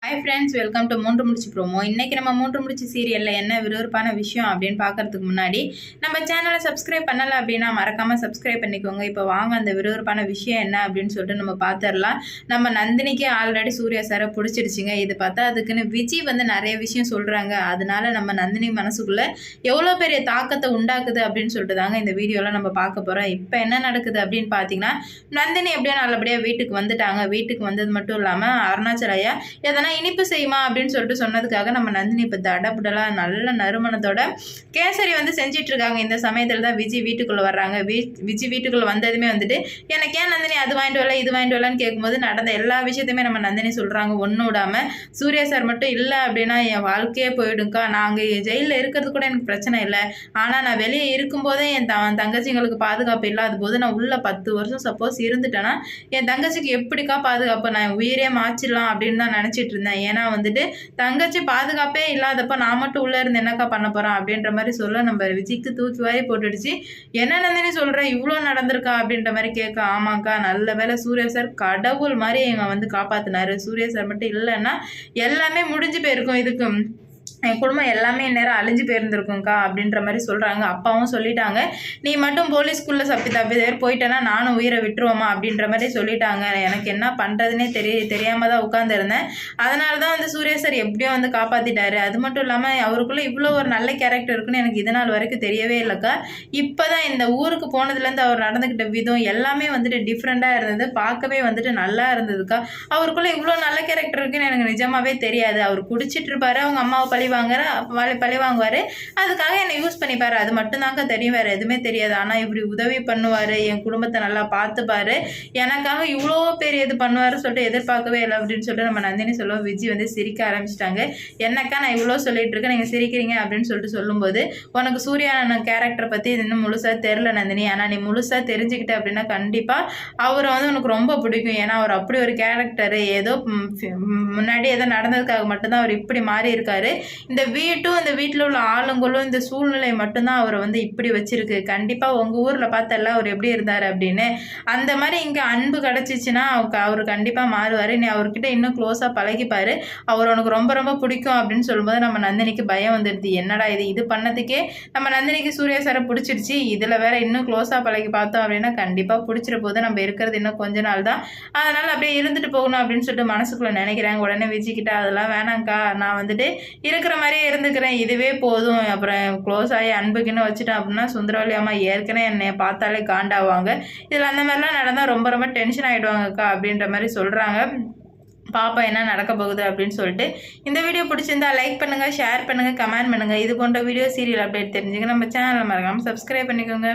Hi friends, welcome to மூன்று முடிச்சு promo. இன்றைக்கி நம்ம மூன்று முடிச்சு சீரியலில் என்ன விறுவிறுப்பான விஷயம் அப்படின்னு பார்க்கறதுக்கு முன்னாடி நம்ம சேனலை சப்ஸ்கிரைப் பண்ணலை அப்படின்னா மறக்காமல் சப்ஸ்கிரைப் பண்ணிக்கோங்க. இப்போ வாங்க அந்த விறுவிறுப்பான விஷயம் என்ன அப்படின்னு சொல்லிட்டு நம்ம பார்த்துடலாம். நம்ம நந்தினிக்கு ஆல்ரெடி சூர்யா சாரை பிடிச்சிடுச்சிங்க. இது பார்த்தா அதுக்குன்னு விஜய் வந்து நிறைய விஷயம் சொல்கிறாங்க. அதனால நம்ம நந்தினி மனசுக்குள்ளே எவ்வளோ பெரிய தாக்கத்தை உண்டாக்குது அப்படின்னு சொல்லிட்டு தாங்க இந்த வீடியோவில் நம்ம பார்க்க போகிறோம். இப்போ என்ன நடக்குது அப்படின்னு பார்த்தீங்கன்னா, நந்தினி எப்படியோ நல்லபடியாக வீட்டுக்கு வந்துட்டாங்க. வீட்டுக்கு வந்தது மட்டும் இல்லாமல் அருணாச்சலையா எதனா இனிப்பு செய்யுமா அப்படின்னு சொல்லிட்டு சொன்னதுக்காக நம்ம நந்தினி இப்போ தடபுடலா நல்ல நறுமணத்தோட கேசரி வந்து செஞ்சிட்டு இருக்காங்க. இந்த சமயத்தில் தான் விஜய் வீட்டுக்குள்ளே வர்றாங்க. விஜய் வீட்டுக்குள்ளே வந்ததுமே வந்துட்டு, எனக்கு ஏன் நந்தினி அது வாங்கிட்டு வரல இது வாங்கிட்டு வரலான்னு கேட்கும்போது நடந்த எல்லா விஷயத்தையுமே நம்ம நந்தினி சொல்கிறாங்க. ஒன்றும் விடாமல் சூர்யா சார் மட்டும் இல்லை அப்படின்னா என் வாழ்க்கையே போயிடுங்க்கா. நாங்கள் ஜெயிலில் இருக்கிறது கூட எனக்கு பிரச்சனை இல்லை. ஆனால் நான் வெளியே இருக்கும்போதே என் தங்கச்சிங்களுக்கு பாதுகாப்பு இல்லாத போது நான் உள்ள 10 வருஷம் சப்போஸ் இருந்துட்டேன்னா என் தங்கச்சிக்கு எப்படிக்கா பாதுகாப்பு? நான் உயிரே மாச்சிடலாம் அப்படின்னு தான் நினச்சிட்டு இருந்தேன். ஏன்னா வந்துட்டு தங்கச்சி பாதுகாப்பே இல்லாதப்ப நான் மட்டும் உள்ள இருந்து என்னக்கா பண்ண போறேன் அப்படின்ற மாதிரி சொல்ல நம்ம விஜய்க்கு தூக்கி வாரி போட்டுடுச்சு. என்ன நந்தினி சொல்ற, இவ்வளோ நடந்திருக்கா அப்படின்ற மாதிரி கேட்க, ஆமாக்கா நல்ல வேலை சூர்யா சார் கடவுள் மாதிரி எங்க வந்து காப்பாத்தினாரு. சூர்யா சார் மட்டும் இல்லைன்னா எல்லாமே முடிஞ்சு போயிருக்கும். இதுக்கு என் குடும்பம் எல்லாமே நேரம் அழிஞ்சு போயிருந்துருக்குங்க்கா அப்படின்ற மாதிரி சொல்கிறாங்க. அப்பாவும் சொல்லிட்டாங்க, நீ மட்டும் போலீஸ்குள்ளே தப்பி போயிட்டேன்னா நானும் உயிரை விட்டுருவோமா அப்படின்ற மாதிரி சொல்லிட்டாங்க. எனக்கு என்ன பண்ணுறதுனே தெரியாமல் தான் உட்காந்துருந்தேன். அதனால தான் வந்து சூர்யா சார் எப்படியோ வந்து காப்பாற்றிட்டாரு. அது மட்டும் இல்லாமல் அவருக்குள்ளே இவ்வளோ ஒரு நல்ல கேரக்டர் இருக்குன்னு எனக்கு இது நாள் வரைக்கும் தெரியவே இல்லைக்கா. இப்போ தான் இந்த ஊருக்கு போனதுலேருந்து அவர் நடந்துக்கிட்ட விதம் எல்லாமே வந்துட்டு டிஃப்ரெண்ட்டாக இருந்தது. பார்க்கவே வந்துட்டு நல்லா இருந்ததுக்கா. அவருக்குள்ளே இவ்வளோ நல்ல கேரக்டர் இருக்குன்னு எனக்கு நிஜமாவே தெரியாது. அவர் குடிச்சிட்டு இருப்பாரு, அவங்க அம்மாவை பழி வாங்குவார், அதுக்காக என்னை யூஸ் பண்ணிப்பாரு. அது மட்டும்தாங்க தெரியும், வேறு எதுவுமே தெரியாது. ஆனால் இப்படி உதவி பண்ணுவார், என் குடும்பத்தை நல்லா பார்த்துப்பாரு, எனக்காக இவ்வளோ பேர் இது பண்ணுவார் சொல்லிட்டு எதிர்பார்க்கவே இல்லை அப்படின்னு சொல்லிட்டு நம்ம நந்தினி சொல்லுவோம். விஜய் வந்து சிரிக்க ஆரம்பிச்சிட்டாங்க. என்னக்கா நான் இவ்வளோ சொல்லிட்டு இருக்கேன், நீங்கள் சிரிக்கிறீங்க அப்படின்னு சொல்லிட்டு சொல்லும்போது, உனக்கு சூர்யா கேரக்டரை பற்றி இன்னும் முழுசாக தெரில நந்தினி. ஆனால் நீ முழுசாக தெரிஞ்சுக்கிட்ட அப்படின்னா கண்டிப்பாக அவரை வந்து உனக்கு ரொம்ப பிடிக்கும். ஏன்னா அவர் அப்படி ஒரு கேரக்டர். ஏதோ முன்னாடி ஏதோ நடந்ததுக்காக மட்டும்தான் அவர் இப்படி மாறி இருக்காரு. இந்த வீட்டில் உள்ள ஆளுங்களும் இந்த சூழ்நிலை மட்டும்தான் அவரை வந்து இப்படி வச்சிருக்கு. கண்டிப்பாக உங்கள் ஊரில் பார்த்தல அவர் எப்படி இருந்தார் அப்படின்னு, அந்த மாதிரி இங்கே அன்பு கிடச்சிச்சின்னா அவர் கண்டிப்பாக மாறுவார். நீ அவர்கிட்ட இன்னும் க்ளோஸாக பழகிப்பார், அவர் உனக்கு ரொம்ப ரொம்ப பிடிக்கும் அப்படின்னு சொல்லும்போது நம்ம நந்தினிக்கு பயம் வந்துடுது. என்னடா இது பண்ணதுக்கே நம்ம நந்தினிக்கு சூர்யா சாரை பிடிச்சிடுச்சு, இதில் வேற இன்னும் க்ளோஸாக பழகி பார்த்தோம் அப்படின்னா கண்டிப்பாக பிடிச்சிட போது. நம்ம இருக்கிறது இன்னும் கொஞ்ச நாள் தான், அதனால் அப்படியே இருந்துட்டு போகணும் அப்படின்னு சொல்லிட்டு மனசுக்குள்ளே நினைக்கிறாங்க. உடனே விஜய்கிட்ட அதெல்லாம் வேணாங்க்கா, நான் வந்துட்டு இருக்கிற மாதிரியே இருந்துக்கிறேன், இதுவே போதும். அப்புறம் க்ளோஸ் ஆகி அன்புக்குன்னு வச்சுட்டேன் அப்படின்னா சுந்தரவல்லி அம்மா ஏற்கனவே என்னை பார்த்தாலே காண்டாவாங்க. இதில் அந்த மாதிரிலாம் நடந்தால் ரொம்ப ரொம்ப டென்ஷன் ஆகிடுவாங்கக்கா அப்படின்ற மாதிரி சொல்கிறாங்க. பாப்பா என்ன நடக்க போகுது அப்படின்னு சொல்லிட்டு. இந்த வீடியோ பிடிச்சிருந்தா லைக் பண்ணுங்கள், ஷேர் பண்ணுங்கள், கமெண்ட் பண்ணுங்கள். இது போன்ற வீடியோ சீரியல் அப்டேட் தெரிஞ்சுக்க நம்ம சேனலை மறக்காமல் சப்ஸ்கிரைப் பண்ணிக்கோங்க.